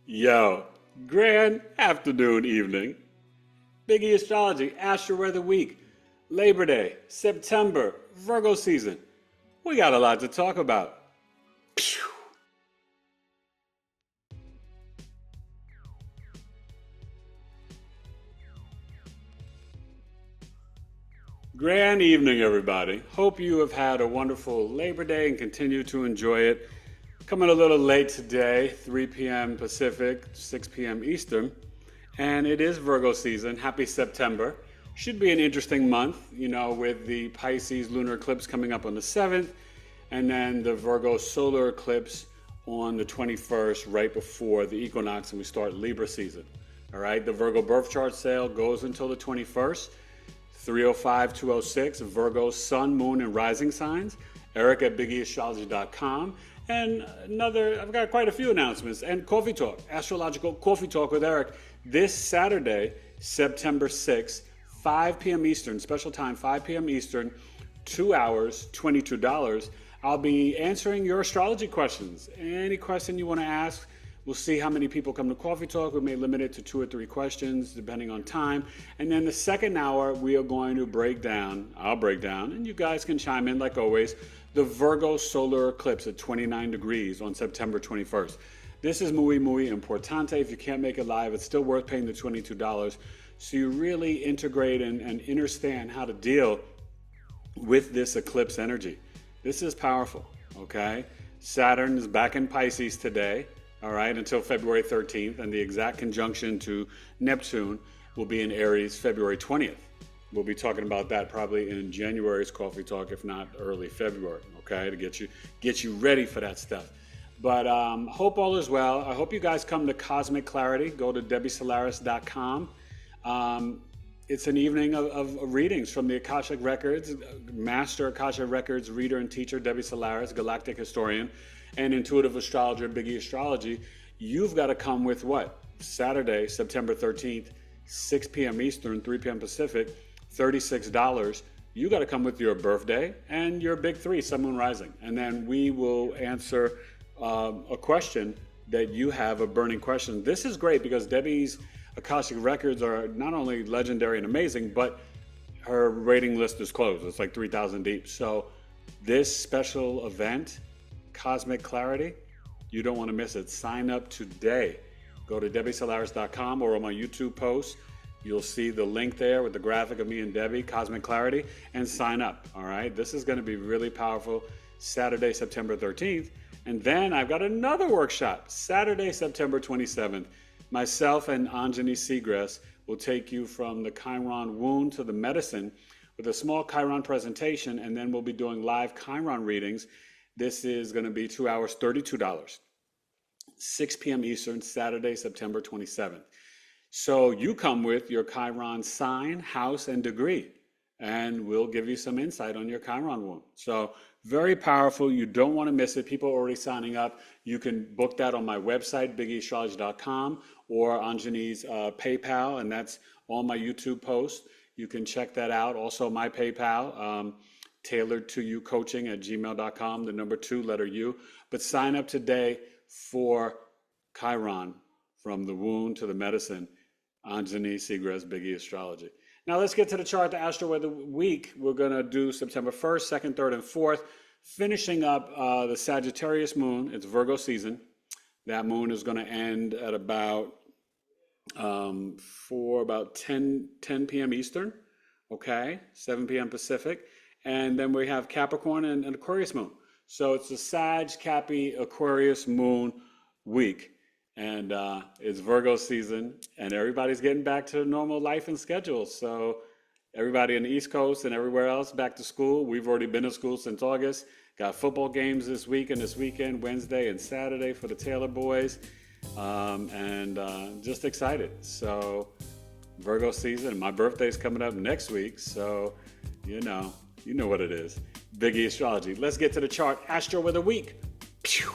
Yo, grand afternoon, evening. BigEAstrology, Astro-Weather week, Labor Day, September, Virgo season. We got a lot to talk about. Phew. Grand evening, everybody. Hope you have had a wonderful Labor Day and continue to enjoy it. Coming a little late today, 3 p.m. Pacific, 6 p.m. Eastern, and it is Virgo season. Happy September. Should be an interesting month, with the Pisces lunar eclipse coming up on the 7th, and then the Virgo solar eclipse on the 21st, right before the equinox, and we start Libra season. All right, the Virgo birth chart sale goes until the 21st. 305-206, Virgo, Sun, Moon, and Rising signs. Eric at BigEAstrology.com. And I've got quite a few announcements. And Coffee Talk, Astrological Coffee Talk with Eric, this Saturday, September 6th, 5 p.m. Eastern, special time, 5 p.m. Eastern, 2 hours, $22. I'll be answering your astrology questions. Any question you want to ask. We'll see how many people come to Coffee Talk. We may limit it to 2 or 3 questions, depending on time. And then the second hour, we are going to I'll break down, and you guys can chime in like always, the Virgo solar eclipse at 29 degrees on September 21st. This is muy importante. If you can't make it live, it's still worth paying the $22. So you really integrate and understand how to deal with this eclipse energy. This is powerful, okay? Saturn is back in Pisces today. All right, until February 13th, and the exact conjunction to Neptune will be in Aries February 20th. We'll be talking about that probably in January's Coffee Talk, if not early February, okay, to get you ready for that stuff. But hope all is well. I hope you guys come to Cosmic Clarity. Go to DebbieSolaris.com. It's an evening of readings from the Akashic Records, Master Akashic Records reader and teacher Debbie Solaris, galactic historian, and intuitive astrologer, BigEAstrology. You've got to come with what? Saturday, September 13th, 6 p.m. Eastern, 3 p.m. Pacific, $36. You got to come with your birthday and your big 3, Sun, Moon, Rising. And then we will answer a question that you have, a burning question. This is great because Debbie's Akashic Records are not only legendary and amazing, but her rating list is closed. It's like 3,000 deep. So this special event, Cosmic Clarity, you don't want to miss it. Sign up today. Go to DebbieSolaris.com or on my YouTube post. You'll see the link there with the graphic of me and Debbie, Cosmic Clarity, and sign up. All right, this is going to be really powerful. Saturday, September 13th. And then I've got another workshop, Saturday, September 27th. Myself and Anjani Segrest will take you from the Chiron wound to the medicine with a small Chiron presentation, and then we'll be doing live Chiron readings. This is going to be 2 hours, $32, 6 p.m. Eastern, Saturday, September 27th. So you come with your Chiron sign, house, and degree, and we'll give you some insight on your Chiron wound. So very powerful. You don't want to miss it. People are already signing up. You can book that on my website, BigEAstrology.com, or Anjani's PayPal, and that's on my YouTube post. You can check that out. Also, my PayPal, tailored to you coaching at gmail.com, the number 2, letter U. But sign up today for Chiron, from the wound to the medicine. Anjani Segrest, BigEAstrology. Now let's get to the chart, the Astro-Weather week. We're going to do September 1st, 2nd, 3rd, and 4th, finishing up the Sagittarius moon. It's Virgo season. That moon is going to end at about 10 p.m. Eastern, okay, 7 p.m. Pacific. And then we have Capricorn and Aquarius moon. So it's the Sag, Cappy, Aquarius moon week. And it's Virgo season, and everybody's getting back to normal life and schedule. So everybody in the East Coast and everywhere else back to school. We've already been to school since August. Got football games this week and this weekend, Wednesday and Saturday for the Taylor boys. And just excited. So Virgo season. My birthday's coming up next week. So, you know what it is. BigEAstrology. Let's get to the chart. Astro-Weather week. Pew.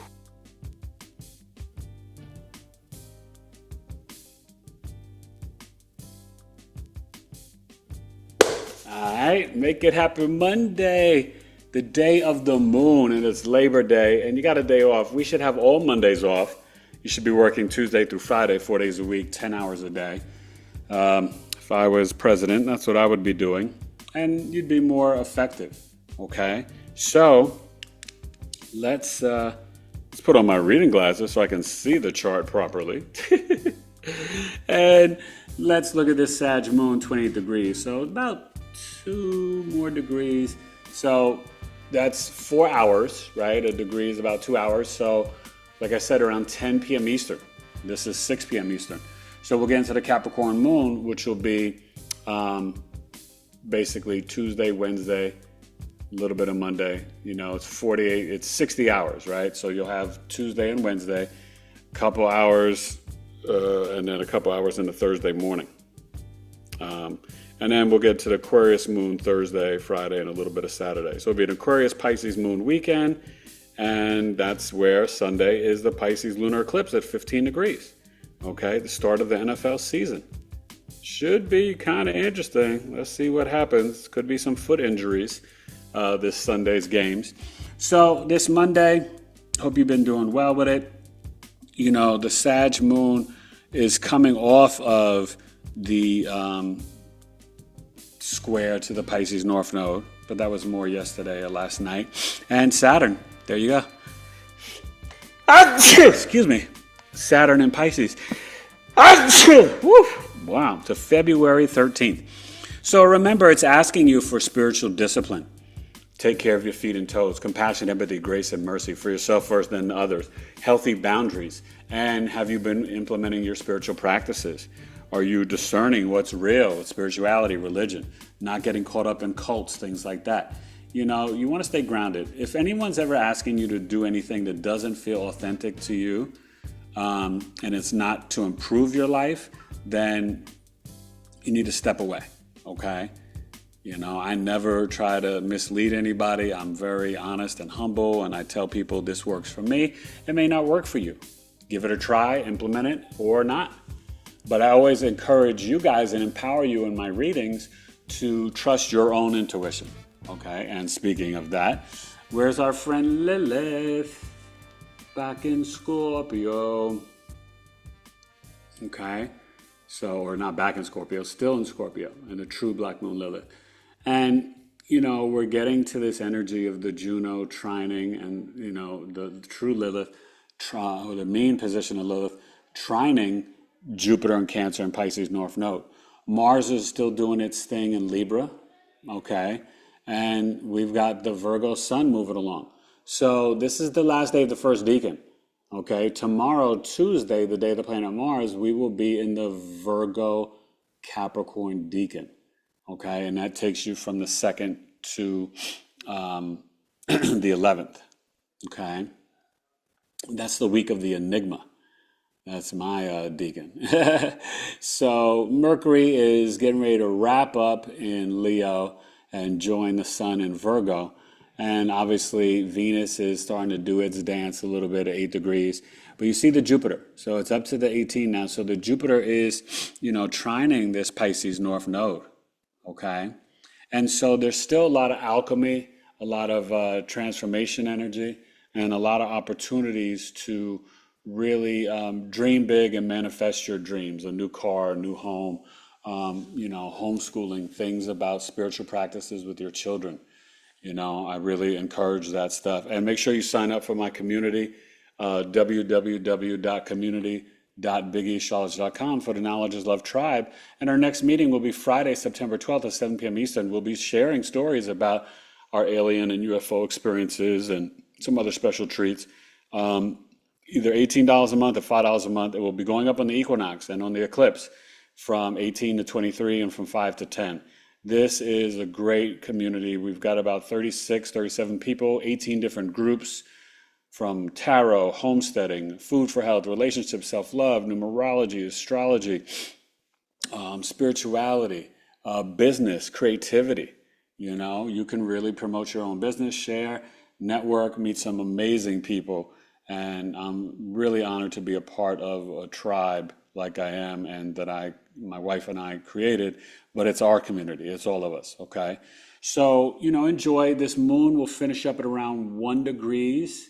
All right, make it happen Monday, the day of the moon, and it's Labor Day, and you got a day off. We should have all Mondays off. You should be working Tuesday through Friday, 4 days a week, 10 hours a day. If I was president, that's what I would be doing. And you'd be more effective, okay? So let's put on my reading glasses so I can see the chart properly. And let's look at this Sag moon, 28 degrees. So about 2 more degrees. So that's 4 hours, right? A degree is about 2 hours. So like I said, around 10 p.m. Eastern. This is 6 p.m. Eastern. So we'll get into the Capricorn moon, which will be basically Tuesday, Wednesday, a little bit of Monday. You know, it's 60 hours, right? So you'll have Tuesday and Wednesday, a couple hours, and then a couple hours into Thursday morning. And then we'll get to the Aquarius moon Thursday, Friday, and a little bit of Saturday. So it'll be an Aquarius Pisces moon weekend. And that's where Sunday is the Pisces lunar eclipse at 15 degrees. Okay, the start of the NFL season. Should be kind of interesting. Let's see what happens. Could be some foot injuries this Sunday's games. So this Monday, hope you've been doing well with it. You know, the Sag moon is coming off of the square to the Pisces North Node, but that was more yesterday or last night. And Saturn, there you go. Excuse me. Saturn and Pisces. Wow, to February 13th. So remember, it's asking you for spiritual discipline. Take care of your feet and toes. Compassion, empathy, grace, and mercy for yourself first, then others. Healthy boundaries. And have you been implementing your spiritual practices? Are you discerning what's real, spirituality, religion? Not getting caught up in cults, things like that. You know, you want to stay grounded. If anyone's ever asking you to do anything that doesn't feel authentic to you, and it's not to improve your life, then you need to step away, okay? You know, I never try to mislead anybody. I'm very honest and humble, and I tell people this works for me. It may not work for you. Give it a try, implement it, or not. But I always encourage you guys and empower you in my readings to trust your own intuition, okay? And speaking of that, where's our friend Lilith? Back in Scorpio. Okay, so, or not back in Scorpio, still in Scorpio, and a true black moon Lilith. And, you know, we're getting to this energy of the Juno trining and, you know, the true Lilith, or the mean position of Lilith, trining Jupiter in Cancer and Pisces North Node. Mars is still doing its thing in Libra, okay? And we've got the Virgo sun moving along. So this is the last day of the first decan, okay? Tomorrow, Tuesday, the day of the planet Mars, we will be in the Virgo Capricorn decan, okay? And that takes you from the 2nd to the 11th, okay? That's the week of the Enigma. That's my decan. So Mercury is getting ready to wrap up in Leo and join the sun in Virgo. And obviously, Venus is starting to do its dance a little bit at 8 degrees. But you see the Jupiter. So it's up to the 18 now. So the Jupiter is, you know, trining this Pisces North Node. Okay? And so there's still a lot of alchemy, a lot of transformation energy, and a lot of opportunities to really dream big and manifest your dreams. A new car, a new home, you know, homeschooling, things about spiritual practices with your children. You know, I really encourage that stuff. And make sure you sign up for my community, www.community.BigEAstro.com for the Knowledge is Love Tribe. And our next meeting will be Friday, September 12th at 7 p.m. Eastern. We'll be sharing stories about our alien and UFO experiences and some other special treats. Either $18 a month or $5 a month. It will be going up on the equinox and on the eclipse from 18 to 23 and from 5 to 10. This is a great community. We've got about 37 people, 18 different groups, from tarot, homesteading, food for health, relationships, self-love, numerology, astrology, spirituality, business, creativity. You know, you can really promote your own business, share, network, meet some amazing people. And I'm really honored to be a part of a tribe like I am and that my wife and I created, but it's our community. It's all of us, okay? So, you know, enjoy. This moon will finish up at around 1 degrees.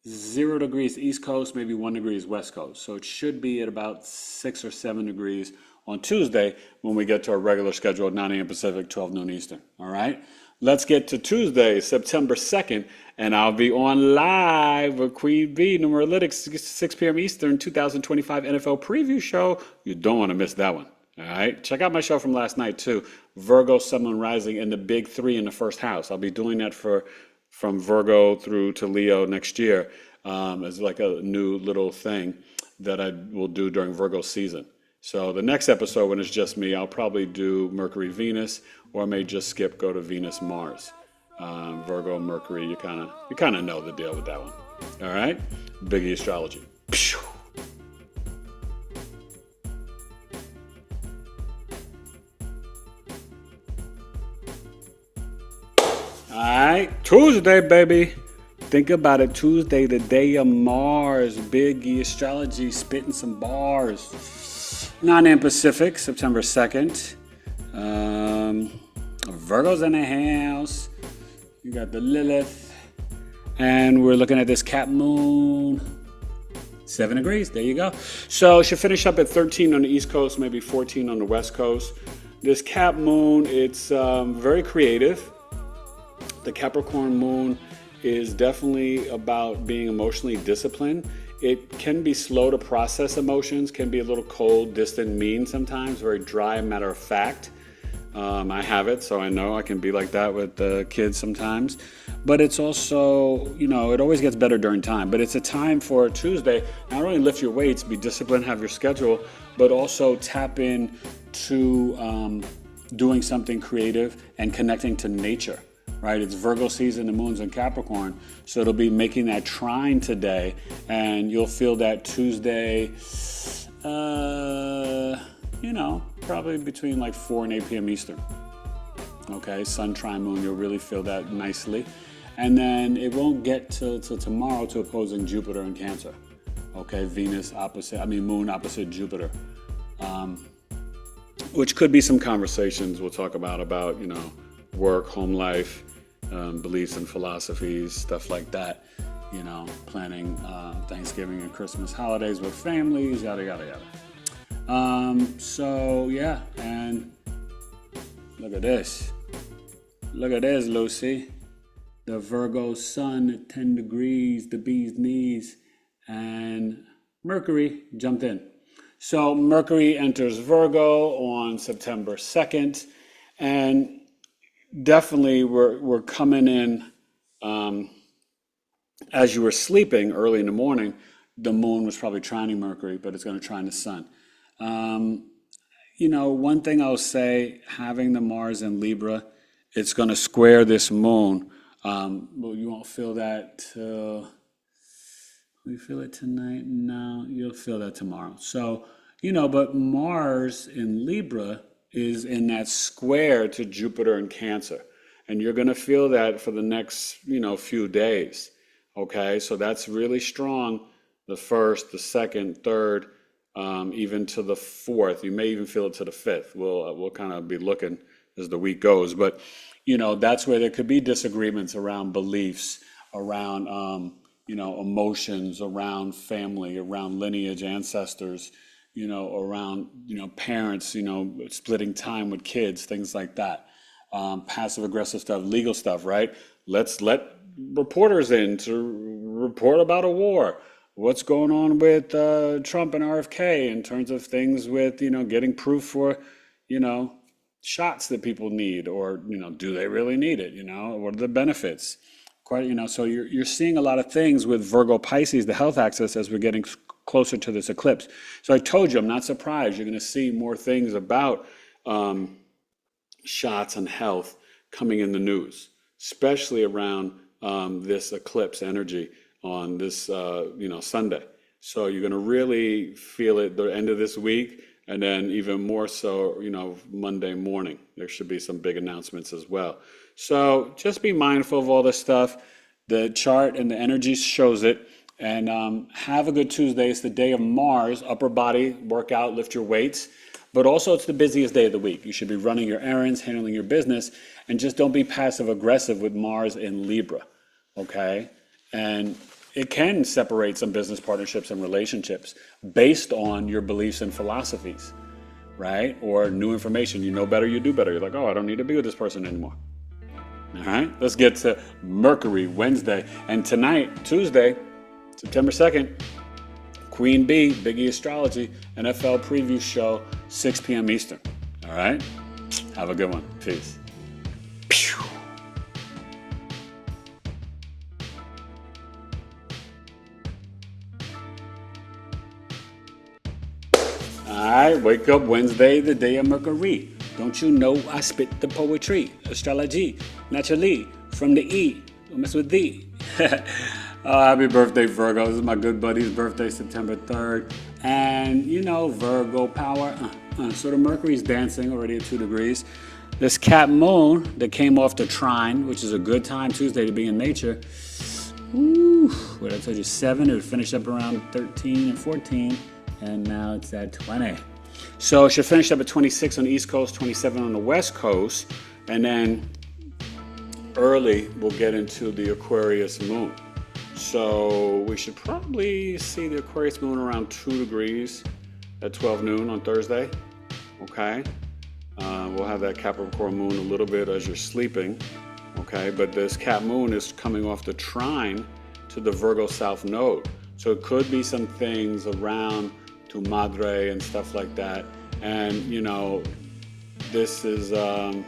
0 degrees East Coast, maybe 1 degrees West Coast. So it should be at about 6 or 7 degrees on Tuesday when we get to our regular schedule at 9 a.m. Pacific, 12 noon Eastern. All right. Let's get to Tuesday, September 2nd, and I'll be on live with Queen B, Numeralytics, 6 p.m. Eastern, 2025 NFL preview show. You don't want to miss that one. All right. Check out my show from last night, too. Virgo, Sun, Moon, Rising, and the big three in the first house. I'll be doing that from Virgo through to Leo next year as like a new little thing that I will do during Virgo season. So the next episode, when it's just me, I'll probably do Mercury, Venus, or I may just go to Venus, Mars. Virgo, Mercury, you kind of know the deal with that one. All right? Biggie Astrology. All right, Tuesday, baby. Think about it. Tuesday, the day of Mars. Biggie Astrology, spitting some bars. 9 a.m. Pacific, September 2nd. Virgo's in the house. You got the Lilith. And we're looking at this Cap Moon. 7 degrees. There you go. So it should finish up at 13 on the East Coast, maybe 14 on the West Coast. This Cap Moon, it's very creative. The Capricorn Moon is definitely about being emotionally disciplined. It can be slow to process emotions, can be a little cold, distant, mean sometimes, very dry, matter of fact. I have it, so I know I can be like that with the kids sometimes. But it's also, it always gets better during time. But it's a time for Tuesday, not only lift your weights, be disciplined, have your schedule, but also tap in to doing something creative and connecting to nature. Right, it's Virgo season, the moon's in Capricorn, so it'll be making that trine today, and you'll feel that Tuesday, probably between like 4 and 8 p.m. Eastern. Okay, Sun, trine, moon, you'll really feel that nicely. And then it won't get till tomorrow to opposing Jupiter in Cancer. Okay, moon opposite Jupiter. Which could be some conversations we'll talk about, work, home life, beliefs and philosophies, stuff like that. Planning Thanksgiving and Christmas holidays with families, yada, yada, yada. So, yeah, and look at this. Look at this, Lucy. The Virgo sun at 10 degrees, the bee's knees, and Mercury jumped in. So Mercury enters Virgo on September 2nd, and definitely we're coming in as you were sleeping early in the morning. The moon was probably trining Mercury, but it's going to trine the sun. One thing I'll say, having the Mars in Libra, it's going to square this moon. Well, you won't feel that till... We feel it tonight? No, you'll feel that tomorrow. So, but Mars in Libra is in that square to Jupiter in Cancer. And you're going to feel that for the next, few days. Okay, so that's really strong. The 1st, the 2nd, 3rd, even to the 4th. You may even feel it to the 5th. We'll kind of be looking as the week goes. But, that's where there could be disagreements around beliefs, around, emotions, around family, around lineage, ancestors, around, parents, splitting time with kids, things like that. Passive aggressive stuff, legal stuff, right? Let's let reporters in to report about a war. What's going on with Trump and RFK in terms of things with, getting proof for, shots that people need, or, do they really need it? What are the benefits? So you're seeing a lot of things with Virgo Pisces, the health axis, as we're getting closer to this eclipse. So I told you, I'm not surprised. You're going to see more things about shots and health coming in the news, especially around this eclipse energy on this, Sunday. So you're going to really feel it the end of this week, and then even more so, Monday morning. There should be some big announcements as well. So just be mindful of all this stuff. The chart and the energy shows it. And have a good Tuesday. It's the day of Mars, upper body, workout, lift your weights. But also it's the busiest day of the week. You should be running your errands, handling your business, and just don't be passive aggressive with Mars in Libra, okay? And it can separate some business partnerships and relationships based on your beliefs and philosophies, right? Or new information. You know better, you do better. You're like, oh, I don't need to be with this person anymore. All right, let's get to Mercury, Wednesday. And tonight, Tuesday, September 2nd, Queen B, BigEAstro, NFL preview show, 6 p.m. Eastern. All right, have a good one. Peace. Pew. All right, wake up Wednesday, the day of Mercury. Don't you know I spit the poetry? Astrology, naturally, from the E. Don't mess with thee. Happy birthday, Virgo. This is my good buddy's birthday, September 3rd. And, you know, Virgo power. So the Mercury's dancing already at 2 degrees. This Cap moon that came off the trine, which is a good time Tuesday to be in nature. Woo, what I told you, 7. It would finish up around 13 and 14. And now it's at 20. So it should finish up at 26 on the East Coast, 27 on the West Coast. And then early, we'll get into the Aquarius moon. So we should probably see the Aquarius moon around 2 degrees at 12 noon on Thursday. Okay. We'll have that Capricorn moon a little bit as you're sleeping. Okay. But this Cap moon is coming off the trine to the Virgo South node. So it could be some things around Tu Madre and stuff like that. And, you know, this is, I don't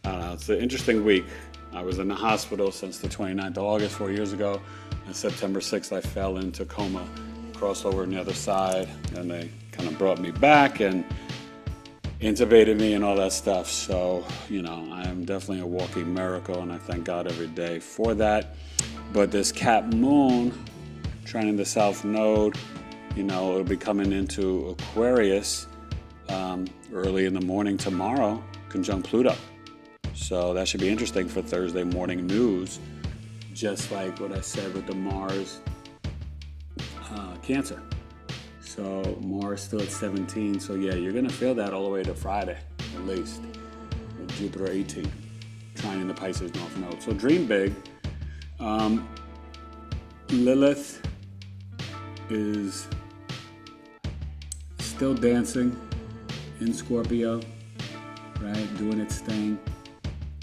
know, it's an interesting week. I was in the hospital since the 29th of August 4 years ago. And September 6th, I fell into coma, crossed over on the other side, and they kind of brought me back and intubated me and all that stuff. So, you know, I am definitely a walking miracle, and I thank God every day for that. But this Cap moon, trining the South node, you know, it'll be coming into Aquarius early in the morning tomorrow, conjunct Pluto. So that should be interesting for Thursday morning news, just like what I said with the Mars Cancer. So Mars still at 17. So yeah, you're going to feel that all the way to Friday, at least, with Jupiter 18, trining the Pisces North node. So dream big. Lilith is still dancing in Scorpio, right? Doing its thing.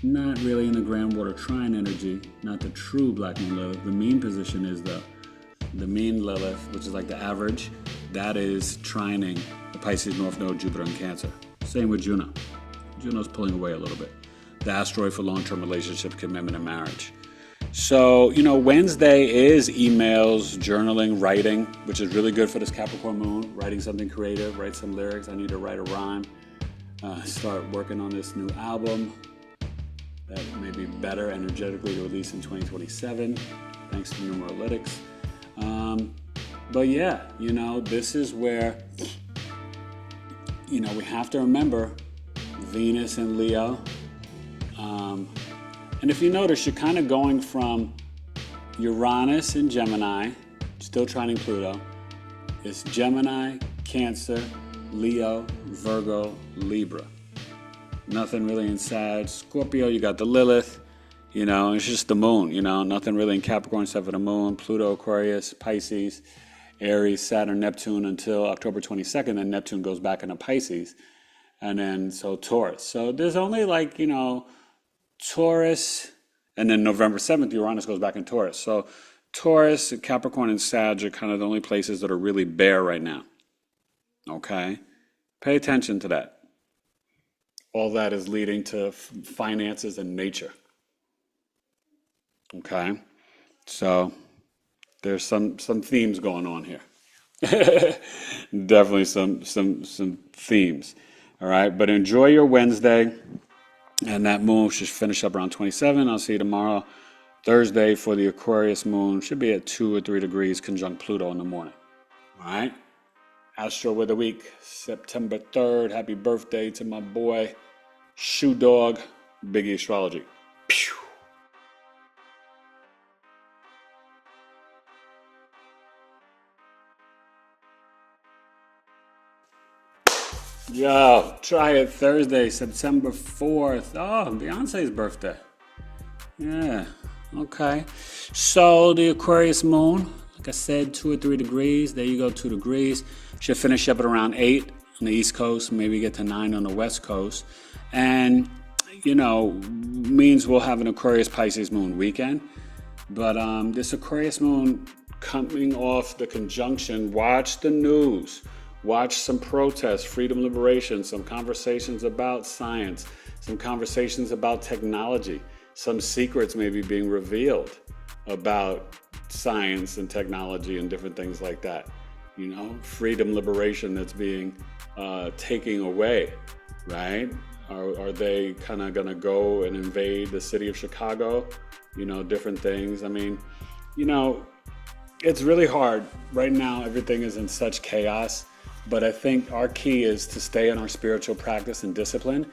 Not really in the groundwater trine energy, not the true Black Moon Lilith. The mean position is the mean Lilith, which is like the average. That is trining the Pisces North Node, Jupiter and Cancer. Same with Juno. Juno's pulling away a little bit. The asteroid for long-term relationships, commitment, and marriage. So, you know, Wednesday is emails, journaling, writing, which is really good for this Capricorn moon. Writing something creative, write some lyrics. I need to write a rhyme. Start working on this new album that may be better energetically to release in 2027, thanks to Numeralytics. But yeah, you know, this is where, you know, we have to remember Venus and Leo. And if you notice, you're kind of going from Uranus and Gemini, still trining Pluto. It's Gemini, Cancer, Leo, Virgo, Libra. Nothing really in Sag. Scorpio, you got the Lilith. You know, it's just the moon, you know, nothing really in Capricorn except for the moon. Pluto, Aquarius, Pisces, Aries, Saturn, Neptune until October 22nd. Then Neptune goes back into Pisces. And then, so Taurus. So there's only like, you know, Taurus, and then November 7th, Uranus goes back in Taurus. So Taurus, Capricorn, and Sag are kind of the only places that are really bare right now. Okay? Pay attention to that. All that is leading to finances and nature. Okay? So there's some themes going on here. Definitely some themes. All right? But enjoy your Wednesday. And that moon should finish up around 27. I'll see you tomorrow, Thursday, for the Aquarius moon. Should be at 2 or 3 degrees, conjunct Pluto in the morning. All right? Astro-Weather week, September 3rd. Happy birthday to my boy, Shoe Dog, BigEAstro. Pew! Yo, try it Thursday, September 4th. Oh, Beyonce's birthday. Yeah, Okay. So the Aquarius moon, like I said, 2 or 3 degrees. There you go, 2 degrees. Should finish up at around 8 on the East Coast, maybe get to 9 on the West Coast. And, means we'll have an Aquarius Pisces moon weekend. But this Aquarius moon coming off the conjunction, watch the news. Watch some protests, freedom, liberation, some conversations about science, some conversations about technology, some secrets maybe being revealed about science and technology and different things like that. Freedom, liberation that's being taken away, right? Are they kind of going to go and invade the city of Chicago? Different things. I mean, it's really hard. Right now, everything is in such chaos. But I think our key is to stay in our spiritual practice and discipline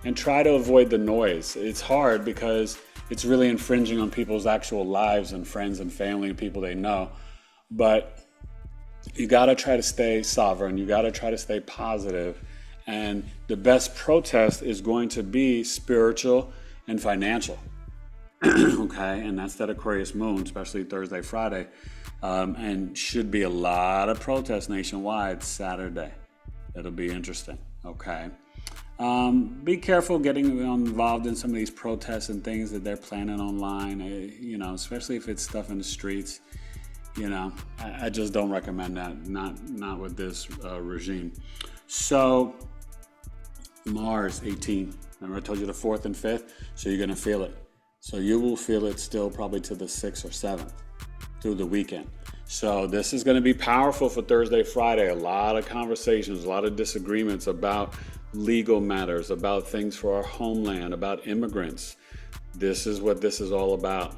and try to avoid the noise. It's hard because it's really infringing on people's actual lives and friends and family and people they know. But you got to try to stay sovereign. You got to try to stay positive. And the best protest is going to be spiritual and financial. Okay, and that's that Aquarius moon, especially Thursday, Friday. And should be a lot of protests nationwide Saturday. It'll be interesting, okay? Be careful getting involved in some of these protests and things that they're planning online, especially if it's stuff in the streets. I just don't recommend that, not with this regime. So, Mars, 18. Remember I told you the 4th and 5th? So you're going to feel it. So you will feel it still probably to the 6th or 7th. Through the weekend. So this is going to be powerful for Thursday, Friday. A lot of conversations, a lot of disagreements about legal matters, about things for our homeland, about immigrants. This is what this is all about.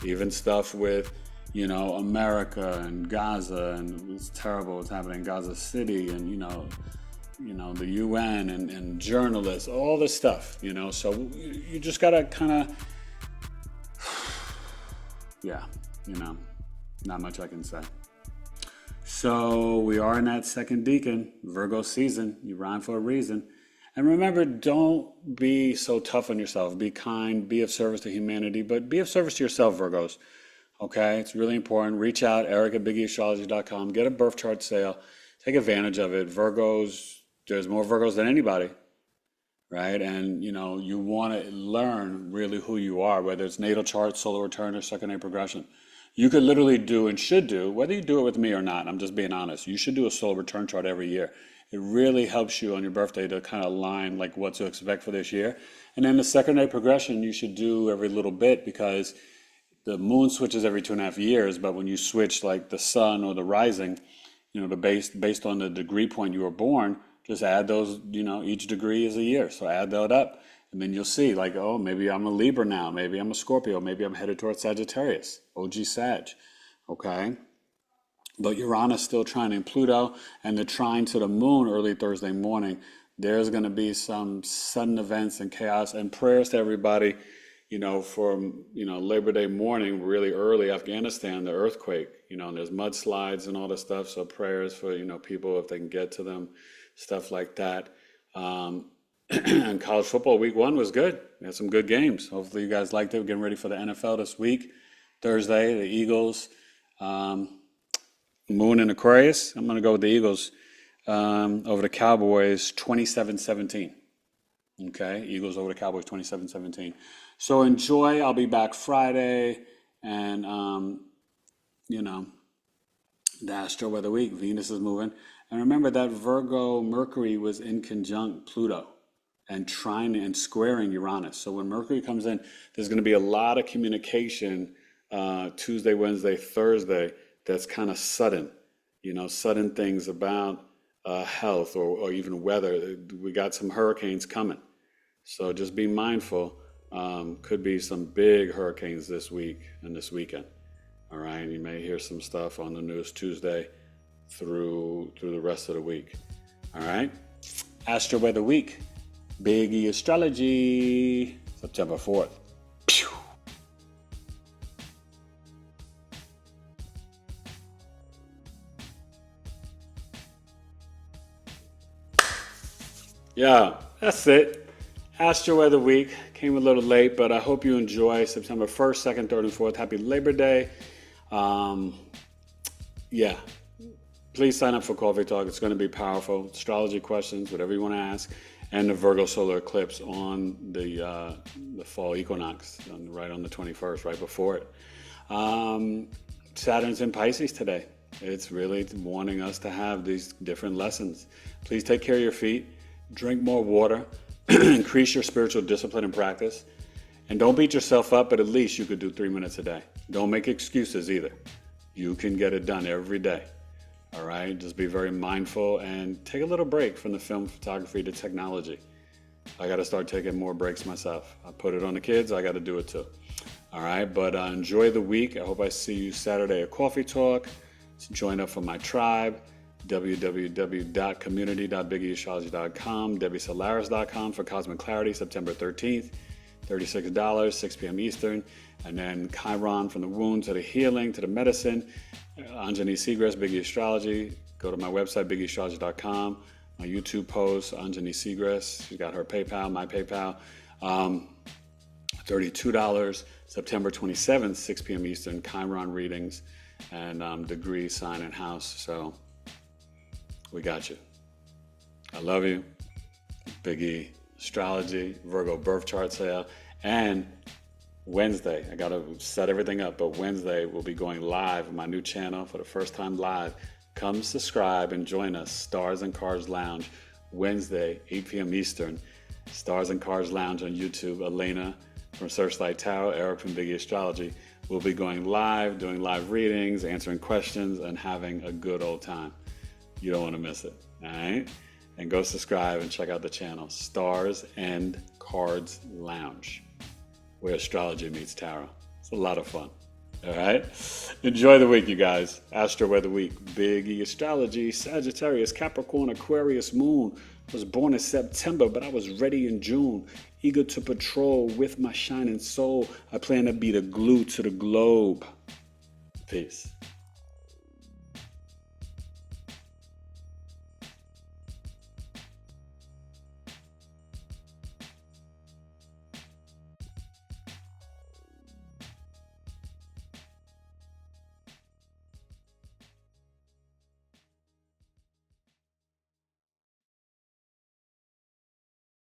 Even stuff with, America and Gaza, and it's terrible what's happening in Gaza City, and the UN and journalists, all this stuff. So you just gotta kind of, Not much I can say. So we are in that second decan, Virgo season. You rhyme for a reason. And remember, don't be so tough on yourself. Be kind, be of service to humanity, but be of service to yourself, Virgos. Okay, it's really important. Reach out, Eric at BigEAstro.com. Get a birth chart sale. Take advantage of it. Virgos, there's more Virgos than anybody, right? And, you want to learn really who you are, whether it's natal chart, solar return, or secondary progression. You could literally do and should do, whether you do it with me or not, I'm just being honest, you should do a solar return chart every year. It really helps you on your birthday to kind of align like what to expect for this year. And then the secondary progression you should do every little bit, because the moon switches every 2.5 years, but when you switch like the sun or the rising, based on the degree point you were born, just add those, each degree is a year. So add that up. And then you'll see like, oh, maybe I'm a Libra now. Maybe I'm a Scorpio. Maybe I'm headed towards Sagittarius, OG Sag, okay? But Uranus still trining Pluto, and the trine to the moon early Thursday morning. There's going to be some sudden events and chaos, and prayers to everybody, for, Labor Day morning, really early Afghanistan, the earthquake, and there's mudslides and all this stuff. So prayers for, people if they can get to them, stuff like that. And college football week 1 was good. We had some good games. Hopefully you guys liked it. We're getting ready for the NFL this week. Thursday, the Eagles, Moon and Aquarius. I'm going to go with the Eagles over the Cowboys 27-17. Okay, Eagles over the Cowboys 27-17. So enjoy. I'll be back Friday. And, the Astro-Weather week. Venus is moving. And remember that Virgo Mercury was in conjunct Pluto and trine and squaring Uranus. So when Mercury comes in, there's going to be a lot of communication Tuesday, Wednesday, Thursday that's kind of sudden, sudden things about health or even weather. We got some hurricanes coming. So just be mindful. Could be some big hurricanes this week and this weekend. All right, you may hear some stuff on the news Tuesday through the rest of the week. All right, Astro-Weather week. BigEAstrology, September 4th. Pew. Yeah, that's it. Astro-Weather week came a little late, but I hope you enjoy September 1st, 2nd, 3rd, and 4th. Happy Labor Day. Yeah, please sign up for Coffee Talk. It's going to be powerful. Astrology questions, whatever you want to ask, and the Virgo solar eclipse on the fall equinox, right on the 21st, right before it. Saturn's in Pisces today. It's really wanting us to have these different lessons. Please take care of your feet, drink more water, increase your spiritual discipline and practice, and don't beat yourself up, but at least you could do 3 minutes a day. Don't make excuses either. You can get it done every day. All right, just be very mindful and take a little break from the film, photography to technology. I got to start taking more breaks myself. I put it on the kids, I got to do it too. All right, but enjoy the week. I hope I see you Saturday at Coffee Talk. Join up for my tribe, www.community.BigEAstrology.com, DebbieSolaris.com for Cosmic Clarity, September 13th, $36, 6 p.m. Eastern. And then Chiron, from the wound to the healing to the medicine. Anjani Seagrass, BigEAstrology. Go to my website, BigEAstrology.com. My YouTube post, Anjani Seagrass. She's got her PayPal, my PayPal. $32, September 27th, 6 p.m. Eastern. Chiron readings and degree, sign, and house. So we got you. I love you. BigEAstrology, Virgo birth chart sale, and Wednesday, I got to set everything up, but Wednesday we'll be going live on my new channel for the first time live. Come subscribe and join us, Stars and Cards Lounge, Wednesday, 8 p.m. Eastern. Stars and Cards Lounge on YouTube. Elena from Searchlight Tarot, Eric from BigEAstrology. We'll be going live, doing live readings, answering questions, and having a good old time. You don't want to miss it, all right? And go subscribe and check out the channel, Stars and Cards Lounge, where astrology meets tarot. It's a lot of fun. All right? Enjoy the week, you guys. Astro-Weather week. BigEAstrology, Sagittarius, Capricorn, Aquarius, Moon. I was born in September, but I was ready in June. Eager to patrol with my shining soul. I plan to be the glue to the globe. Peace.